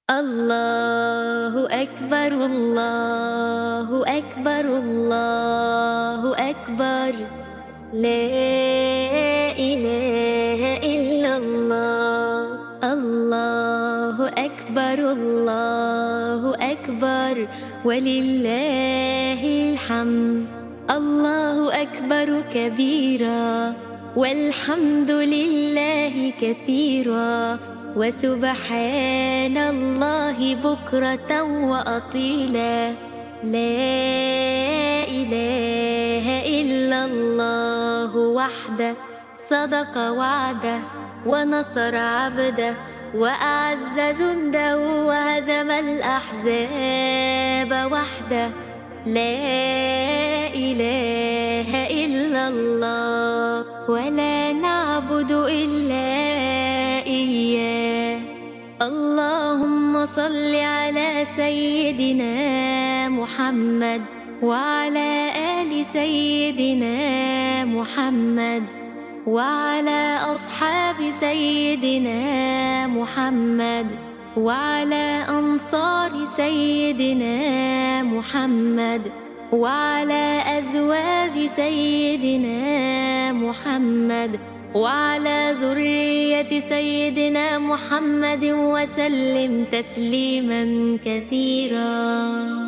الله أكبر الله أكبر الله أكبر. لا إله إلا الله. الله أكبر الله أكبر ولله الحمد. الله أكبر كبيرا والحمد لله كثيرا وسبحان الله بكرة وأصيلا. لا إله إلا الله وحده صدق وعده ونصر عبده وأعز جنده وهزم الأحزاب وحده. لا إله إلا الله ولا نعبد إلا إياه. اللهم صل على سيدنا محمد وعلى آل سيدنا محمد وعلى أصحاب سيدنا محمد وعلى أنصار سيدنا محمد وعلى أزواج سيدنا محمد وعلى ذرية سيدنا محمد وسلم تسليما كثيرا.